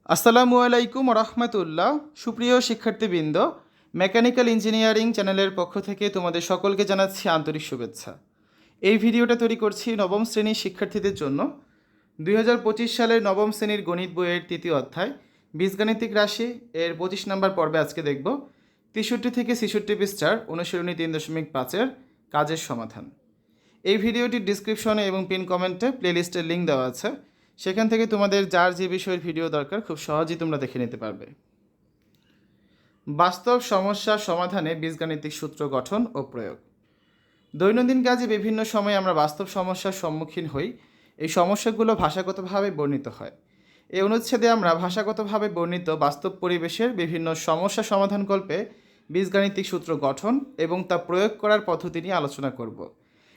আসসালামু আলাইকুম রহমতুল্লাহ। সুপ্রিয় শিক্ষার্থীবৃন্দ, মেকানিক্যাল ইঞ্জিনিয়ারিং চ্যানেলের পক্ষ থেকে তোমাদের সকলকে জানাচ্ছি আন্তরিক শুভেচ্ছা। এই ভিডিওটা তৈরি করছি নবম শ্রেণীর শিক্ষার্থীদের জন্য। 2025 সালের নবম শ্রেণীর গণিত বইয়ের তৃতীয় অধ্যায় বীজগাণিতিক রাশি এর 25 নম্বর পর্বে আজকে দেখব 63 থেকে 66 পৃষ্ঠার অনুশীলনী 3.5-এর কাজের সমাধান। এই ভিডিওটির ডিসক্রিপশনে এবং পিন কমেন্টে প্লেলিস্টের লিঙ্ক দেওয়া আছে, সেখান থেকে তোমাদের যার যে বিষয়ের ভিডিও দরকার খুব সহজেই তোমরা দেখে নিতে পারবে। বাস্তব সমস্যা সমাধানে বীজগাণিতিক সূত্র গঠন ও প্রয়োগ। দৈনন্দিন কাজে বিভিন্ন সময়ে আমরা বাস্তব সমস্যার সম্মুখীন হই। এই সমস্যাগুলো ভাষাগতভাবে বর্ণিত হয়। এই অনুচ্ছেদে আমরা ভাষাগতভাবে বর্ণিত বাস্তব পরিবেশের বিভিন্ন সমস্যা সমাধানকল্পে বীজগাণিতিক সূত্র গঠন এবং তা প্রয়োগ করার পদ্ধতি নিয়ে আলোচনা করব।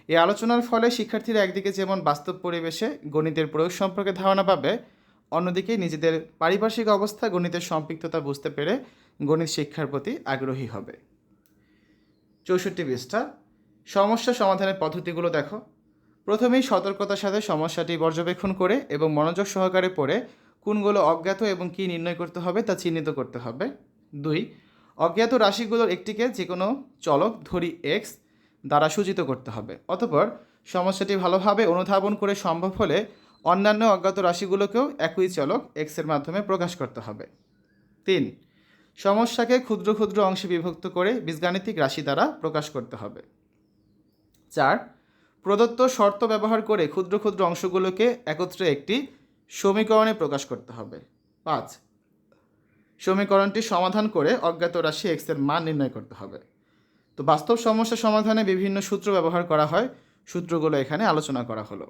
এই আলোচনার ফলে শিক্ষার্থীরা একদিকে যেমন বাস্তব পরিবেশে গণিতের প্রয়োগ সম্পর্কে ধারণা পাবে, অন্যদিকে নিজেদের পারিপার্শ্বিক অবস্থা গণিতের সম্পৃক্ততা বুঝতে পেরে গণিত শিক্ষার প্রতি আগ্রহী হবে। 64 পৃষ্ঠা। সমস্যা সমাধানের পদ্ধতিগুলো দেখো। প্রথমেই সতর্কতার সাথে সমস্যাটি পর্যবেক্ষণ করে এবং মনোযোগ সহকারে পড়ে কোনগুলো অজ্ঞাত এবং কী নির্ণয় করতে হবে তা চিহ্নিত করতে হবে। 2. অজ্ঞাত রাশিগুলোর একটিকে যে কোনো চলক ধরি এক্স দ্বারা সূচিত করতে হবে। অতঃপর সমস্যাটি ভালোভাবে অনুধাবন করে সম্ভব হলে অন্যান্য অজ্ঞাত রাশিগুলোকেও একই চলক এক্সের মাধ্যমে প্রকাশ করতে হবে। 3. সমস্যাকে ক্ষুদ্র ক্ষুদ্র অংশে বিভক্ত করে বীজগাণিতিক রাশি দ্বারা প্রকাশ করতে হবে। 4. প্রদত্ত শর্ত ব্যবহার করে ক্ষুদ্র ক্ষুদ্র অংশগুলোকে একত্রে একটি সমীকরণে প্রকাশ করতে হবে। 5. সমীকরণটি সমাধান করে অজ্ঞাত রাশি এক্স এর মান নির্ণয় করতে হবে। তো বাস্তব সমস্যা সমাধানে বিভিন্ন সূত্র ব্যবহার করা হয়, সূত্রগুলো এখানে আলোচনা করা হলো।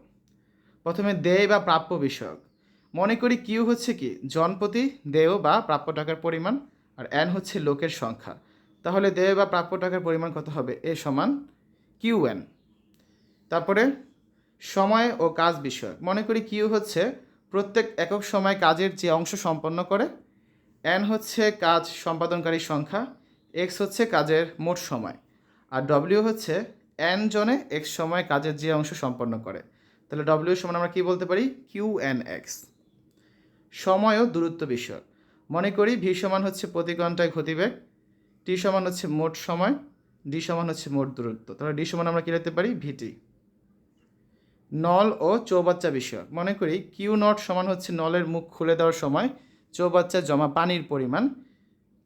প্রথমে দেয় বা প্রাপ্য বিষয়ক। মনে করি কিউ হচ্ছে কি জনপ্রতি দেয় বা প্রাপ্য টাকার পরিমাণ, আর এন হচ্ছে লোকের সংখ্যা। তাহলে দেয় বা প্রাপ্য টাকার পরিমাণ কত হবে? এ সমান কিউ এন। তারপরে সময় ও কাজ বিষয়ক। মনে করি কিউ হচ্ছে প্রত্যেক একক সময় কাজের যে অংশ সম্পন্ন করে, এন হচ্ছে কাজ সম্পাদনকারীর সংখ্যা, এক্স হচ্ছে কাজের মোট সময়, আর ডব্লিউ হচ্ছে এন জনে এক্স সময় কাজের যে অংশ সম্পন্ন করে। তাহলে ডব্লিউ সমান আমরা কী বলতে পারি? Q N X. সময় ও দূরত্ব বিষয়। মনে করি ভি সমান হচ্ছে প্রতি ঘন্টায় গতিবেগ, টি সমান হচ্ছে মোট সময়, ডি সমান হচ্ছে মোট দূরত্ব। তাহলে ডি সমান আমরা কী লিখতে পারি? ভিটি। নল ও চৌবাচ্চা বিষয়। মনে করি কিউ নট সমান হচ্ছে নলের মুখ খুলে দেওয়ার সময় চৌবাচ্চায় জমা পানির পরিমাণ।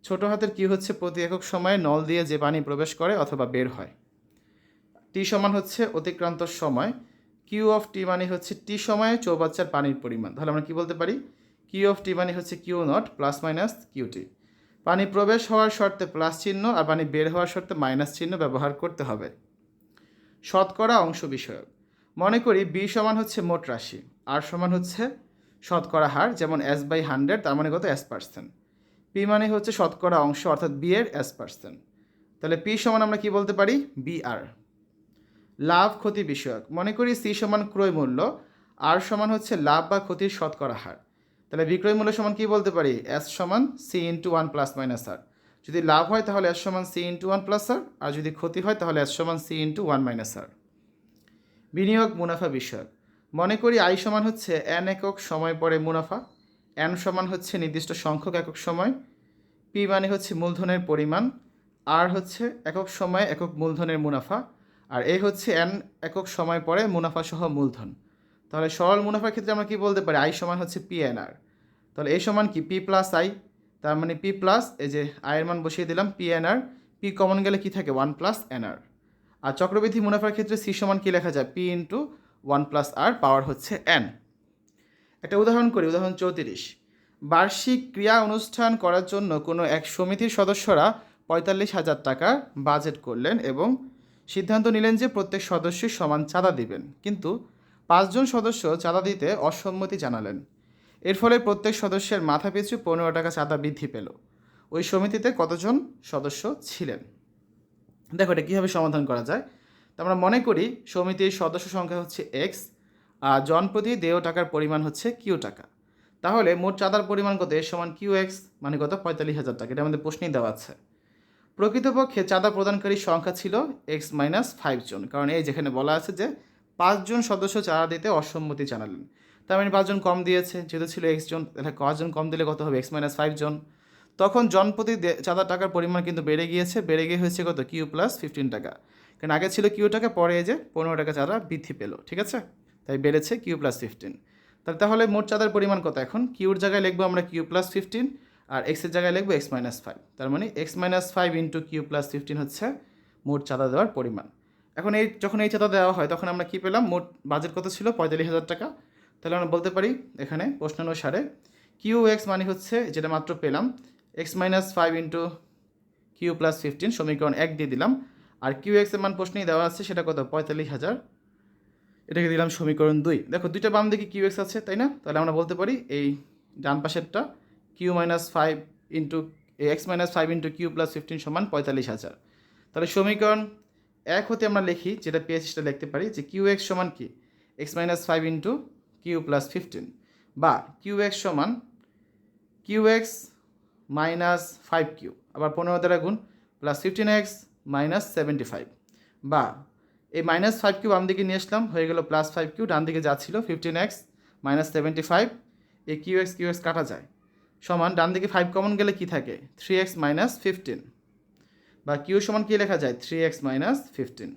ছোট হাতের কিউ হচ্ছে প্রতি একক সময়ে নল দিয়ে যে পানি প্রবেশ করে অথবা বের হয়। টি সমান হচ্ছে অতিক্রান্ত সময়। কিউ অফ টি মানে হচ্ছে টি সময়ে চৌবাচ্চার পানির পরিমাণ। তাহলে আমরা কি বলতে পারি? কিউ অফ টি মানে হচ্ছে Q nought plus minus Q T. পানি প্রবেশ হওয়ার শর্তে প্লাস চিহ্ন আর পানি বের হওয়ার শর্তে মাইনাস চিহ্ন ব্যবহার করতে হবে। শতকরা অংশ বিষয়ক। মনে করি বি সমান হচ্ছে মোট রাশি, আর সমান হচ্ছে শতকরা হার, যেমন এস বাই 100, তার মানে কত? S%। পি মানে হচ্ছে শতকরা অংশ, অর্থাৎ বি এর S%। তাহলে পি সমান আমরা কি বলতে পারি? BR। লাভ ক্ষতি বিষয়ক। মনে করি সি সমান ক্রয় মূল্য, আর সমান হচ্ছে লাভ বা ক্ষতির শতকরা হার। তাহলে বিক্রয় মূল্য সমান কি বলতে পারি? এস সমান সি ইন্টু 1 প্লাস মাইনাস আর। যদি লাভ হয় তাহলে এস সমান সি ইন্টু 1 প্লাস আর, আর যদি ক্ষতি হয় তাহলে এস সমান সি ইন্টু 1 মাইনাস আর। বিনিয়োগ মুনাফা বিষয়ক। মনে করি আই সমান হচ্ছে এন একক সময় পরে মুনাফা, এন সমান হচ্ছে নির্দিষ্ট সংখ্যক একক সময়, পি মানে হচ্ছে মূলধনের পরিমাণ, আর হচ্ছে একক সময়ে একক মূলধনের মুনাফা, আর এ হচ্ছে এন একক সময় পরে মুনাফা সহ মূলধন। তাহলে সরল মুনাফার ক্ষেত্রে আমরা কি বলতে পারি? আই সমান হচ্ছে পি এন আর। তাহলে এই সমান কি? P plus I. তার মানে পি প্লাস, এই যে আয়ের মান বসিয়ে দিলাম, পি এন আর। পি কমন গেলে কি থাকে? 1 প্লাস এন আর। আর চক্রবৃদ্ধি মুনাফার ক্ষেত্রে সি সমান কি লেখা যায়? পি ইন্টু 1 প্লাস আর, পাওয়ার হচ্ছে এন। একটা উদাহরণ করি, উদাহরণ 34। বার্ষিক ক্রিয়া অনুষ্ঠান করার জন্য কোনো এক সমিতির সদস্যরা 45,000 টাকা বাজেট করলেন এবং সিদ্ধান্ত নিলেন যে প্রত্যেক সদস্যই সমান চাঁদা দিবেন, কিন্তু 5 জন সদস্য চাঁদা দিতে অসম্মতি জানালেন। এর ফলে প্রত্যেক সদস্যের মাথাপিছু 15 টাকা চাঁদা বৃদ্ধি পেল। ওই সমিতিতে কতজন সদস্য ছিলেন? দেখো এটা কীভাবে সমাধান করা যায়। তো আমরা মনে করি সমিতির সদস্য সংখ্যা হচ্ছে এক্স, আর জনপ্রতি দেয় টাকার পরিমাণ হচ্ছে কিউ টাকা। তাহলে মোট চাঁদার পরিমাণ কত? এর সমান কিউ এক্স, মানে কত? 45,000 টাকা। এটা আমাদের প্রশ্নেই দেওয়া আছে। প্রকৃতপক্ষে চাঁদা প্রদানকারীর সংখ্যা ছিল এক্স মাইনাস 5 জন, কারণ এই যেখানে বলা আছে যে 5 জন সদস্য চাঁদা দিতে অসম্মতি জানালেন। তার মানে 5 জন কম দিয়েছে, যেহেতু ছিল x জন, তাহলে 5 জন কম দিলে কত হবে, x মাইনাস 5 জন। তখন জনপ্রতি চাঁদা টাকার পরিমাণ কিন্তু বেড়ে গিয়ে হয়েছে কত, কিউ প্লাস 15 টাকা। কারণ আগে ছিল কিউ টাকা, পরে এই যে 15 টাকা চাঁদা বৃদ্ধি পেলো, ঠিক আছে, তাই বেড়েছে কিউ প্লাস 15। তাহলে মোট চাঁদার পরিমাণ কত, এখন কিউর জায়গায় লিখবো আমরা কিউ প্লাস 15, আর এক্সের জায়গায় লিখবো x মাইনাস 5। তার মানে x minus 5 into Q plus 15 হচ্ছে মোট চাঁদা দেওয়ার পরিমাণ। এখন যখন এই চাঁদা দেওয়া হয় তখন আমরা কী পেলাম, মোট বাজেট কত ছিল, 45,000 টাকা। তাহলে আমরা বলতে পারি এখানে প্রশ্নানুসারে কিউ এক্স মানে হচ্ছে, যেটা মাত্র পেলাম, x minus 5 into Q plus 15, সমীকরণ 1 দিয়ে দিলাম। আর কিউ এক্স এর মান প্রশ্নেই দেওয়া আছে, সেটা কত, 45,000, এটাকে দিলাম সমীকরণ 2। দেখো দুইটা বাম দিকে কিউ এক্স আছে, তাই না? তাহলে আমরা বলতে পারি এই ডান পাশেরটা Q minus 5 into x minus 5 into Q plus 15 সমান 45,000। তাহলে সমীকরণ 1 হতে আমরা লিখি, যেটা পেয়েছি সেটা লিখতে পারি যে কিউ এক্স সমান কি, x minus 5 into Q plus 15, বা কিউ এক্স সমান কিউ এক্স মাইনাস 5q, আবার 15 দ্বারা গুণ, প্লাস 15x মাইনাস 75, বা এই মাইনাস 5q বাম দিকে নিয়ে আসলাম, হয়ে গেল প্লাস 5q, ডান দিকে যা ছিল 15x মাইনাস 75, এই কিউ এক্স কাটা যায়, সমান ডান দিকে 5 কমন গেলে কি থাকে, 3x মাইনাস 15, বা কিউ সমান কি লেখা যায়, 3x মাইনাস 15।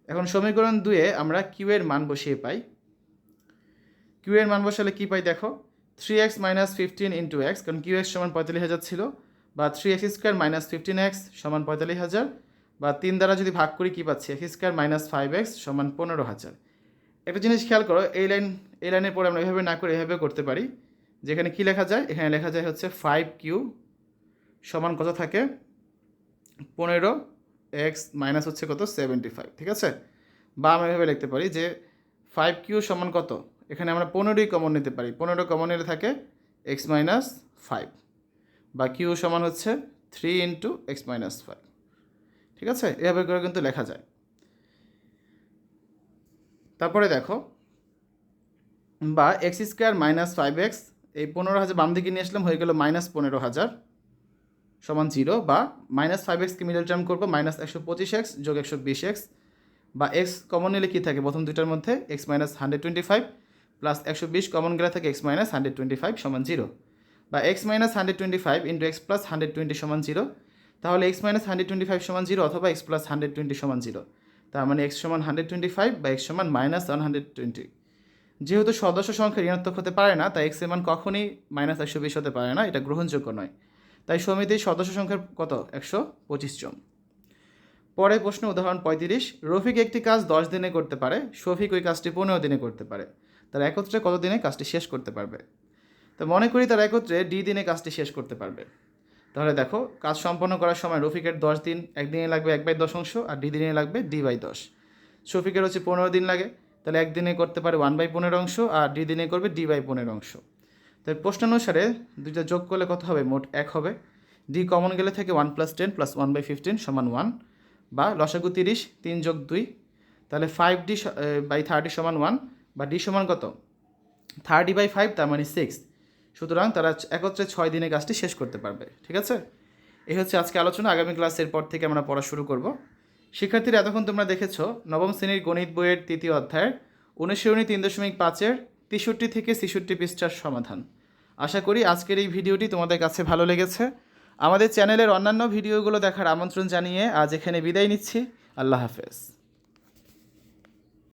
এখন সমীকরণ 2-এ আমরা কিউ এর মান বসিয়ে পাই। কিউ এর মান বসালে কী পাই দেখো, 3x মাইনাস 15 ইন্টু এক্স, কারণ কিউ এক্স সমান 45,000 ছিল, বা 3x স্কোয়ার মাইনাস 15x সমান 45,000, বা 3 দ্বারা যদি ভাগ করি কী পাচ্ছি, x স্কোয়ার মাইনাস 5x সমান 15,000। একটা জিনিস খেয়াল করো, এই লাইনের পরে আমরা এভাবে না করে এভাবে করতে পারি, যেখানে কী লেখা যায়, এখানে লেখা যায় হচ্ছে 5q সমান কত থাকে, 15x মাইনাস হচ্ছে কত, 75, ঠিক আছে। বা আমরা এভাবে লিখতে পারি যে 5q সমান কত, এখানে আমরা 15ই কমন নিতে পারি, 15 কমন নিলে থাকে x মাইনাস 5, বা কিউ সমান হচ্ছে 3 ইন্টু x মাইনাস 5, ঠিক আছে, এভাবে করে কিন্তু লেখা যায়। তারপরে দেখো, বা x স্কোয়ার মাইনাস 5x, এই 15,000 বাম দিকে নিয়ে আসলাম, হয়ে গেল মাইনাস 15,000 সমান 0, বা মাইনাস 5xকে মিডল টার্ম করবো, মাইনাস 125x যোগ 120x, বা x কমন নিলে কী থাকে প্রথম দুইটার মধ্যে, x মাইনাস 125 প্লাস 120 কমন গেলে থাকে x মাইনাস 125 সমান 0, বা x minus 125 into x plus 120 সমান 0। তাহলে x মাইনাস 125 সমান 0 অথবা x প্লাস 120 সমান 0, তার মানে x সমান 125 বা x সমান মাইনাস 120। যেহেতু সদস্য সংখ্যা ঋণাত্মক হতে পারে না, তাই x এর মান কখনই মাইনাস 120 হতে পারে না, এটা গ্রহণযোগ্য নয়। তাই সমিতির সদস্য সংখ্যার কত, 125 জন। পরে প্রশ্ন উদাহরণ 35, রফিক একটি কাজ 10 দিনে করতে পারে, শফিক ওই কাজটি 15 দিনে করতে পারে, তারা একত্রে কত দিনে কাজটি শেষ করতে পারবে? তো মনে করি তারা একত্রে ডি দিনে কাজটি শেষ করতে পারবে। তাহলে দেখো, কাজ সম্পন্ন করার সময় রফিকের 10 দিন, একদিনে লাগবে 1/10, আর ডি দিনে লাগবে d/10। শফিকের হচ্ছে 15 দিন লাগে, তাহলে একদিনে করতে পারে 1/15, আর ডি দিনে করবে d/15। তাই প্রশ্নানুসারে দুইটা যোগ করলে কত হবে, মোট 1 হবে। ডি কমন গেলে থেকে 1 + 10 + 1/15 সমান 1, বা লসাগু 30, 3 যোগ 2, তাহলে 5d/30 সমান 1, বা ডি সমান কত, 30/5, তার মানে 6। সুতরাং তারা একত্রে 6 দিনে কাজটি শেষ করতে পারবে, ঠিক আছে। এই হচ্ছে আজকে আলোচনা। আগামী ক্লাসের পর থেকে আমরা পড়া শুরু করব। শিক্ষার্থীরা, এতক্ষণ তোমরা দেখেছো নবম শ্রেণীর গণিত বইয়ের 3য় অধ্যায়ের অনুশীলনী 3.5-এর 63 থেকে 66 পৃষ্ঠার সমাধান। আশা করি আজকের এই ভিডিওটি তোমাদের কাছে ভালো লেগেছে। আমাদের চ্যানেলের অন্যান্য ভিডিওগুলো দেখার আমন্ত্রণ জানিয়ে আজ এখানে বিদায় নিচ্ছি। আল্লাহ হাফেজ।